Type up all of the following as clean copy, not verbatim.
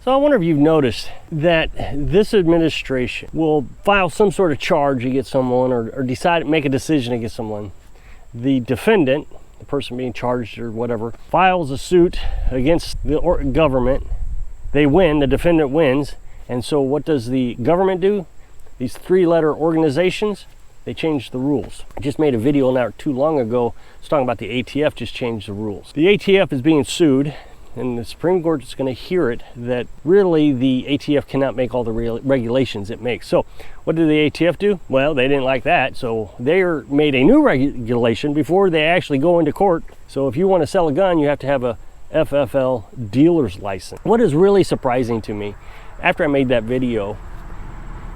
So I wonder if you've noticed that this administration will file some sort of charge against someone or decide, make a decision against someone. The defendant, the person being charged or whatever, files a suit against the government. They win, the defendant wins. And so what does the government do? These three-letter organizations, they change the rules. I just made a video not too long ago. I was talking about the ATF just changed the rules. The ATF is being sued, and the Supreme Court is going to hear it, that really the ATF cannot make all the regulations it makes. So what did the ATF do? Well, they didn't like that, so they made a new regulation before they actually go into court. So if you want to sell a gun, you have to have a FFL dealer's license. What is really surprising to me, after I made that video,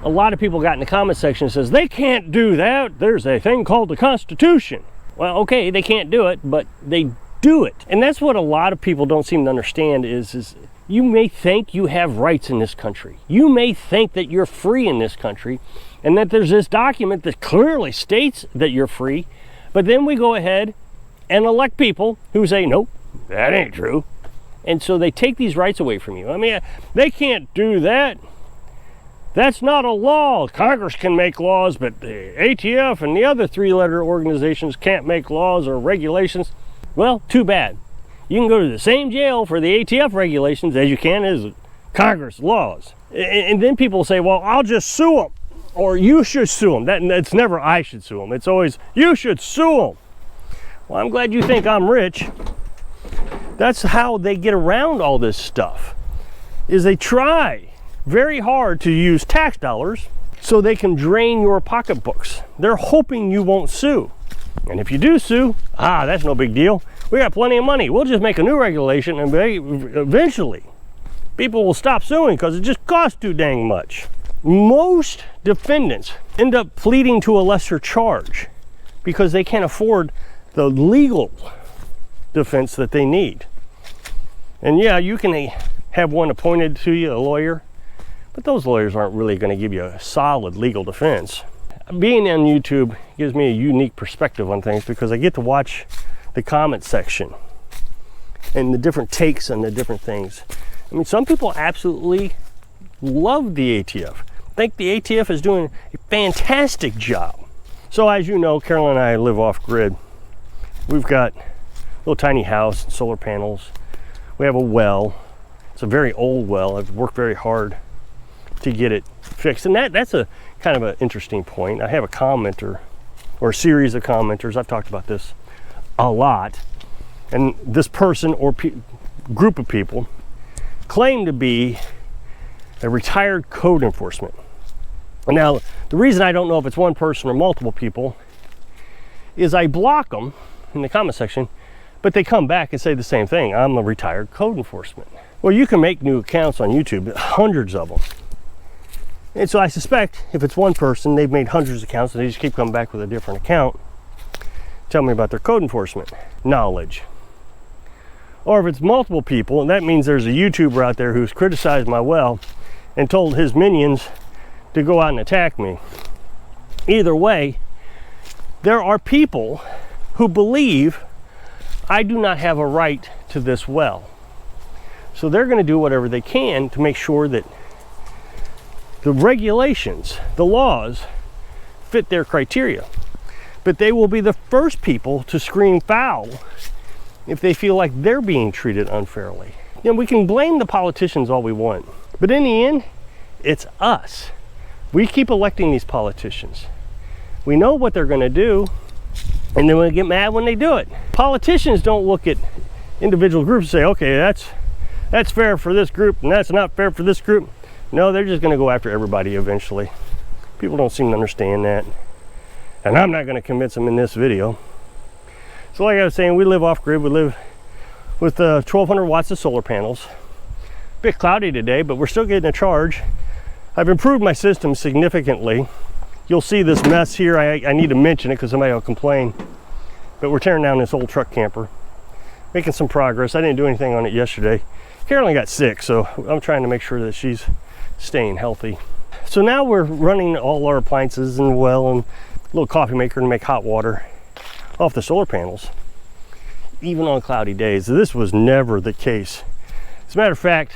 a lot of people got in the comment section and says, they can't do that. There's a thing called the Constitution. Well, okay, they can't do it, but they do it. And that's what a lot of people don't seem to understand is you may think you have rights in this country. You may think that you're free in this country and that there's this document that clearly states that you're free, but then we go ahead and elect people who say, nope, that ain't true. And so they take these rights away from you. I mean, they can't do that. That's not a law. Congress can make laws, but the ATF and the other three-letter organizations can't make laws or regulations. Well, too bad. You can go to the same jail for the ATF regulations as you can as Congress laws. And then people say, well, I'll just sue them, or you should sue them. It's never I should sue them. It's always, you should sue them. Well, I'm glad you think I'm rich. That's how they get around all this stuff, is they try very hard to use tax dollars so they can drain your pocketbooks. They're hoping you won't sue. And if you do sue, that's no big deal. We got plenty of money. We'll just make a new regulation and eventually people will stop suing because it just costs too dang much. Most defendants end up pleading to a lesser charge because they can't afford the legal defense that they need. And yeah, you can have one appointed to you, a lawyer, but those lawyers aren't really going to give you a solid legal defense. Being on YouTube gives me a unique perspective on things because I get to watch the comment section and the different takes on the different things. I mean, some people absolutely love the ATF. Think the ATF is doing a fantastic job. So as you know, Carolyn and I live off grid. We've got a little tiny house, solar panels. We have a well. It's a very old well. I've worked very hard to get it fixed. And that's a kind of an interesting point. I have a commenter, or a series of commenters. I've talked about this a lot. And this person or group of people claim to be a retired code enforcement. Now, the reason I don't know if it's one person or multiple people is I block them in the comment section, but they come back and say the same thing. I'm a retired code enforcement. Well, you can make new accounts on YouTube, hundreds of them. And so I suspect if it's one person, they've made hundreds of accounts and they just keep coming back with a different account, tell me about their code enforcement knowledge. Or if it's multiple people, and that means there's a YouTuber out there who's criticized my well and told his minions to go out and attack me. Either way, there are people who believe I do not have a right to this well. So they're going to do whatever they can to make sure that the regulations, the laws, fit their criteria. But they will be the first people to scream foul if they feel like they're being treated unfairly. You know, we can blame the politicians all we want, but in the end, it's us. We keep electing these politicians. We know what they're going to do, and then we get mad when they do it. Politicians don't look at individual groups and say, okay, that's fair for this group and that's not fair for this group. No, they're just going to go after everybody eventually. People don't seem to understand that, and I'm not going to convince them in this video. So like I was saying, we live off grid. We live with 1,200 watts of solar panels. A bit cloudy today, but we're still getting a charge. I've improved my system significantly. You'll see this mess here. I need to mention it because somebody will complain. But we're tearing down this old truck camper, making some progress. I didn't do anything on it yesterday. Carolyn got sick, so I'm trying to make sure that she's staying healthy. So now we're running all our appliances and well and a little coffee maker to make hot water off the solar panels, even on cloudy days. This was never the case. As a matter of fact,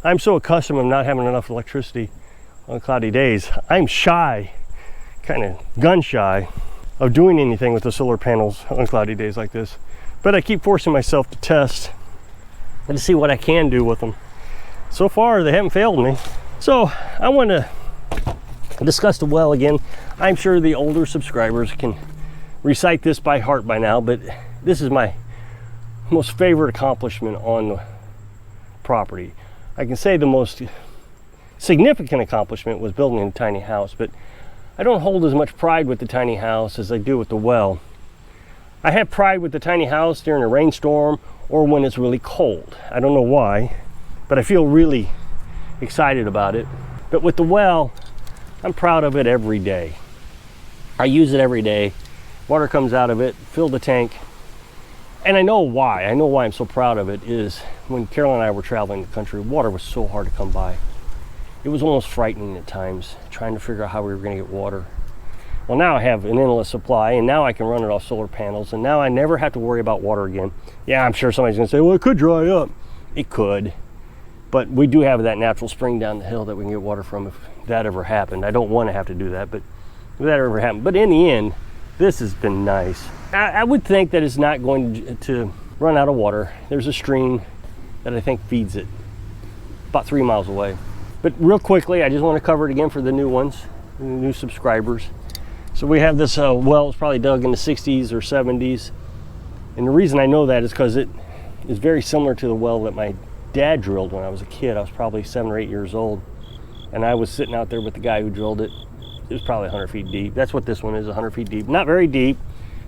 I'm so accustomed to not having enough electricity on cloudy days. I'm shy, kind of gun shy, of doing anything with the solar panels on cloudy days like this. But I keep forcing myself to test and to see what I can do with them. So far, they haven't failed me. So I want to discuss the well again. I'm sure the older subscribers can recite this by heart by now, but this is my most favorite accomplishment on the property. I can say the most significant accomplishment was building a tiny house, but I don't hold as much pride with the tiny house as I do with the well. I have pride with the tiny house during a rainstorm or when it's really cold. I don't know why, but I feel really excited about it. But with the well, I'm proud of it every day. I use it every day. Water comes out of it, fill the tank. And I know why. I know why I'm so proud of it is when Carolyn and I were traveling the country, water was so hard to come by. It was almost frightening at times, trying to figure out how we were going to get water. Well, now I have an endless supply, and now I can run it off solar panels, and now I never have to worry about water again. Yeah, I'm sure somebody's going to say, well, it could dry up. It could. But we do have that natural spring down the hill that we can get water from if that ever happened. I don't want to have to do that, but if that ever happened. But in the end, this has been nice. I would think that it's not going to run out of water. There's a stream that I think feeds it about 3 miles away. But real quickly, I just want to cover it again for the new ones, the new subscribers. So we have this well, it's probably dug in the 60s or 70s. And the reason I know that is because it is very similar to the well that my dad drilled when I was a kid. I was probably 7 or 8 years old. And I was sitting out there with the guy who drilled it. It was probably 100 feet deep. That's what this one is, 100 feet deep. Not very deep.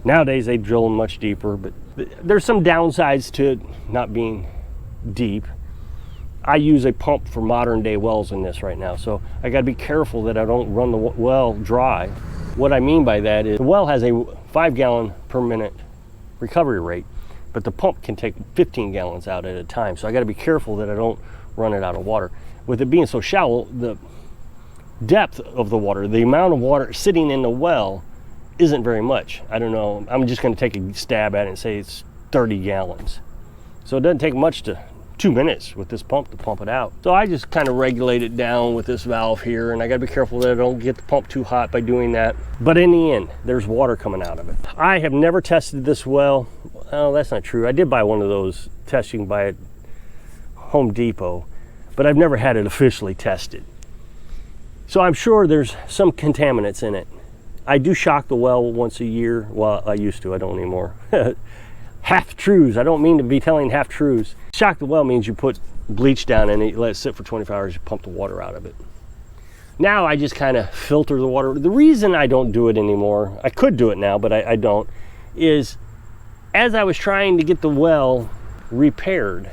Nowadays they drill them much deeper, but there's some downsides to it not being deep. I use a pump for modern day wells in this right now, so I got to be careful that I don't run the well dry. What I mean by that is the well has a 5 gallon per minute recovery rate, but the pump can take 15 gallons out at a time, so I got to be careful that I don't run it out of water. With it being so shallow, the depth of the water, the amount of water sitting in the well isn't very much. I don't know, I'm just going to take a stab at it and say it's 30 gallons. So it doesn't take much to 2 minutes with this pump to pump it out. So I just kind of regulate it down with this valve here, and I got to be careful that I don't get the pump too hot by doing that. But in the end, there's water coming out of it. I have never tested this well. Oh, that's not true. I did buy one of those testing by at Home Depot, but I've never had it officially tested. So I'm sure there's some contaminants in it. I do shock the well once a year. Well, I used to, I don't anymore. Half truths. I don't mean to be telling half truths. Shock the well means you put bleach down in it, you let it sit for 24 hours, you pump the water out of it. Now I just kind of filter the water. The reason I don't do it anymore, I could do it now, but I don't, is as I was trying to get the well repaired,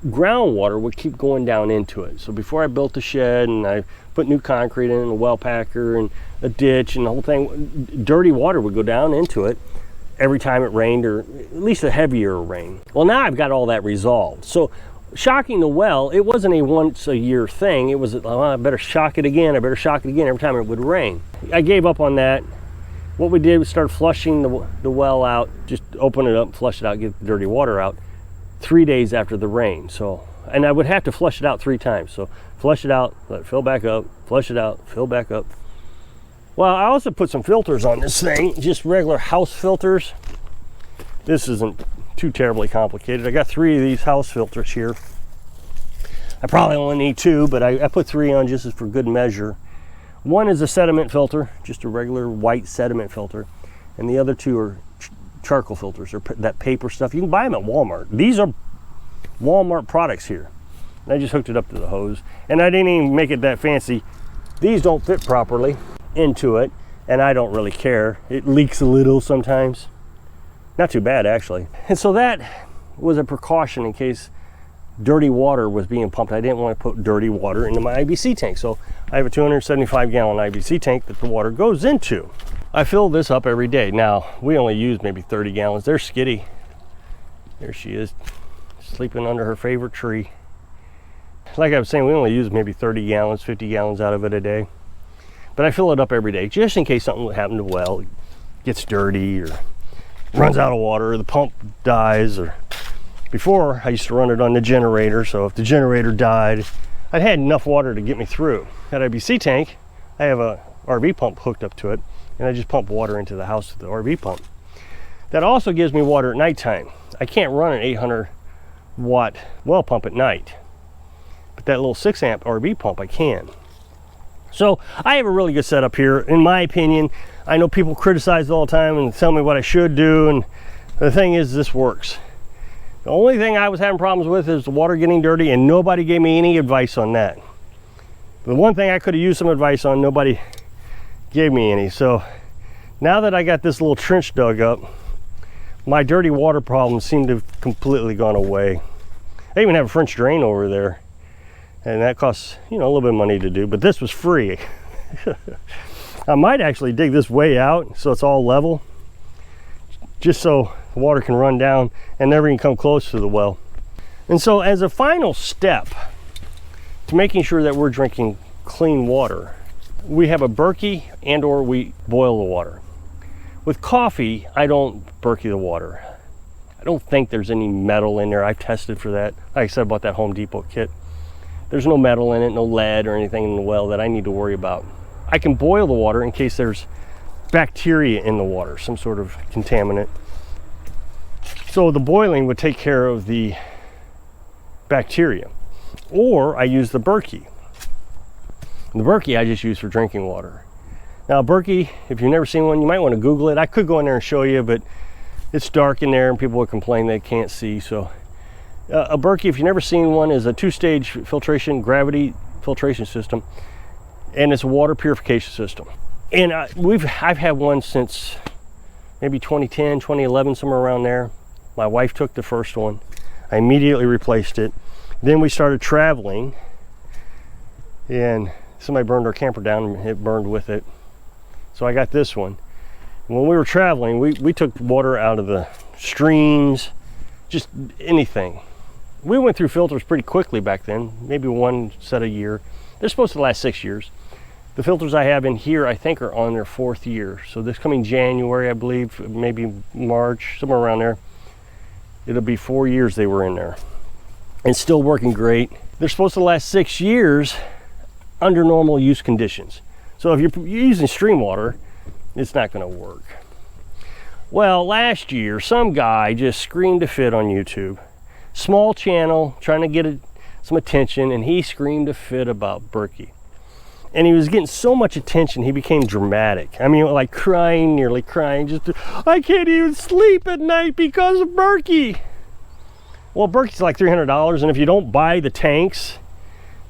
groundwater would keep going down into it. So before I built the shed and I put new concrete in, a well packer and a ditch and the whole thing, dirty water would go down into it every time it rained, or at least a heavier rain. Well, now I've got all that resolved. So shocking the well, it wasn't a once a year thing. It was, oh, I better shock it again, I better shock it again every time it would rain. I gave up on that. What we did was start flushing the well out, just open it up, flush it out, get the dirty water out 3 days after the rain. So, and I would have to flush it out 3 times. So flush it out, let it fill back up, flush it out, fill back up. Well, I also put some filters on this thing, just regular house filters. This isn't too terribly complicated. I got 3 of these house filters here. I probably only need 2, but I put 3 on just as for good measure. One is a sediment filter, just a regular white sediment filter, and the other 2 are charcoal filters, or that paper stuff. You can buy them at Walmart. These are Walmart products here. And I just hooked it up to the hose, and I didn't even make it that fancy. These don't fit properly into it, and I don't really care. It leaks a little sometimes. Not too bad, actually. And so that was a precaution in case dirty water was being pumped. I didn't want to put dirty water into my IBC tank. So I have a 275 gallon IBC tank that the water goes into. I fill this up every day. Now, we only use maybe 30 gallons. There's Skitty. There she is, sleeping under her favorite tree. Like I was saying, we only use maybe 30 gallons, 50 gallons out of it a day. But I fill it up every day, just in case something would happen to the well, it gets dirty or runs out of water, or the pump dies, or Before, I used to run it on the generator, so if the generator died, I had enough water to get me through. That IBC tank, I have a RV pump hooked up to it, and I just pump water into the house with the RV pump. That also gives me water at nighttime. I can't run an 800 watt well pump at night, but that little 6 amp RV pump I can. So I have a really good setup here, in my opinion. I know people criticize it all the time and tell me what I should do, and the thing is, this works. The only thing I was having problems with is the water getting dirty, and nobody gave me any advice on that. The one thing I could have used some advice on, nobody gave me any. So now that I got this little trench dug up, my dirty water problems seem to have completely gone away. I even have a French drain over there, and that costs, you know, a little bit of money to do, but this was free. I might actually dig this way out so it's all level, just so the water can run down and never even come close to the well. And so as a final step to making sure that we're drinking clean water, we have a Berkey, and or we boil the water. With coffee, I don't Berkey the water. I don't think there's any metal in there. I've tested for that. Like I said about that Home Depot kit, there's no metal in it, no lead or anything in the well that I need to worry about. I can boil the water in case there's bacteria in the water, some sort of contaminant. So the boiling would take care of the bacteria. Or I use the Berkey. The Berkey I just use for drinking water. Now Berkey, if you've never seen one, you might want to Google it. I could go in there and show you, but it's dark in there and people would complain they can't see. So a Berkey, if you've never seen one, is a 2-stage filtration, gravity filtration system, and it's a water purification system. And I've had one since maybe 2010, 2011, somewhere around there. My wife took the first one. I immediately replaced it. Then we started traveling, and somebody burned our camper down and it burned with it. So I got this one. When we were traveling, we took water out of the streams, just anything. We went through filters pretty quickly back then, maybe one set a year. They're supposed to last 6 years. The filters I have in here, I think, are on their 4th year. So this coming January, I believe, maybe March, somewhere around there, it'll be 4 years they were in there. And still working great. They're supposed to last 6 years under normal use conditions. So if you're using stream water, it's not gonna work. Well, last year, some guy just screamed a fit on YouTube. Small channel, trying to get some attention, and he screamed a fit about Berkey. And he was getting so much attention, he became dramatic. I mean, like crying, nearly crying, just, I can't even sleep at night because of Berkey. Well, Berkey's like $300, and if you don't buy the tanks,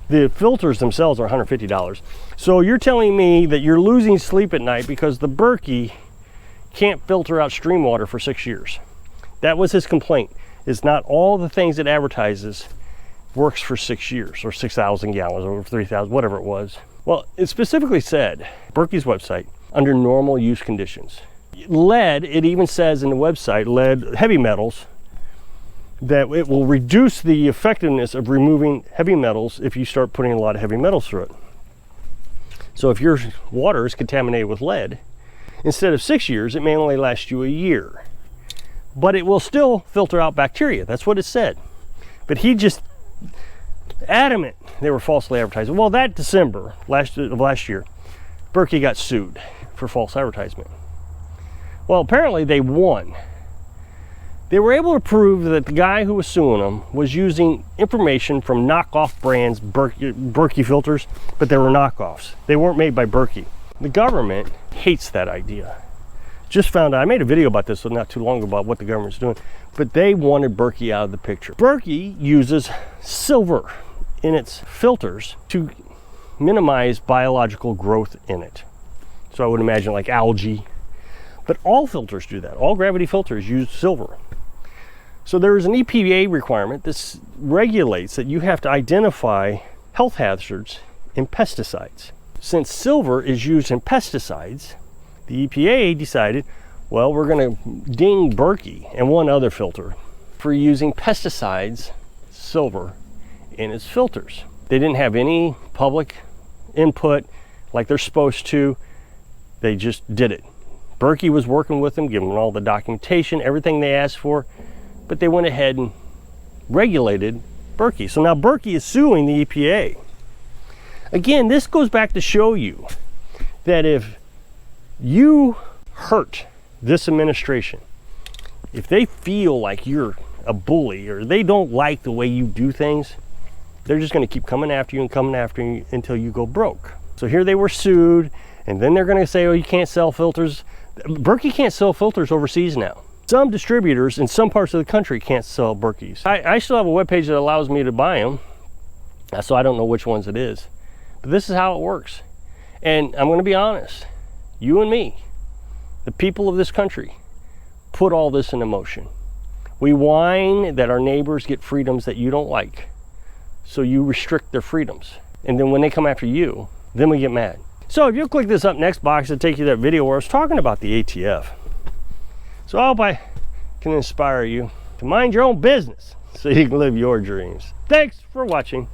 the filters themselves are $150. So you're telling me that you're losing sleep at night because the Berkey can't filter out stream water for 6 years. That was his complaint. It's not all the things it advertises works for 6 years, or 6,000 gallons, or 3,000, whatever it was. Well, it specifically said, Berkey's website, under normal use conditions. Lead, it even says in the website, lead, heavy metals, that it will reduce the effectiveness of removing heavy metals if you start putting a lot of heavy metals through it. So if your water is contaminated with lead, instead of 6 years, it may only last you a year. But it will still filter out bacteria. That's what it said. But he just adamant they were falsely advertising. Well, that December last year, Berkey got sued for false advertisement. Well, apparently they won. They were able to prove that the guy who was suing them was using information from knockoff brands, Berkey filters, but they were knockoffs. They weren't made by Berkey. The government hates that idea. Just found out, I made a video about this not too long ago about what the government's doing, but they wanted Berkey out of the picture. Berkey uses silver in its filters to minimize biological growth in it. So I would imagine like algae, but all filters do that. All gravity filters use silver. So there is an EPA requirement that regulates that you have to identify health hazards in pesticides. Since silver is used in pesticides, the EPA decided, well, we're going to ding Berkey and one other filter for using pesticides, silver, in its filters. They didn't have any public input like they're supposed to. They just did it. Berkey was working with them, giving them all the documentation, everything they asked for, but they went ahead and regulated Berkey. So now Berkey is suing the EPA. Again, this goes back to show you that if you hurt this administration, if they feel like you're a bully or they don't like the way you do things, they're just going to keep coming after you and coming after you until you go broke. So here they were sued, and then they're going to say, oh, you can't sell filters. Berkey can't sell filters overseas now. Some distributors in some parts of the country can't sell Berkeys. I still have a webpage that allows me to buy them, so I don't know which ones it is. But this is how it works. And I'm going to be honest, you and me, the people of this country, put all this into motion. We whine that our neighbors get freedoms that you don't like, so you restrict their freedoms. And then when they come after you, then we get mad. So if you'll click this up next box, it'll take you to that video where I was talking about the ATF. So I hope I can inspire you to mind your own business so you can live your dreams. Thanks for watching.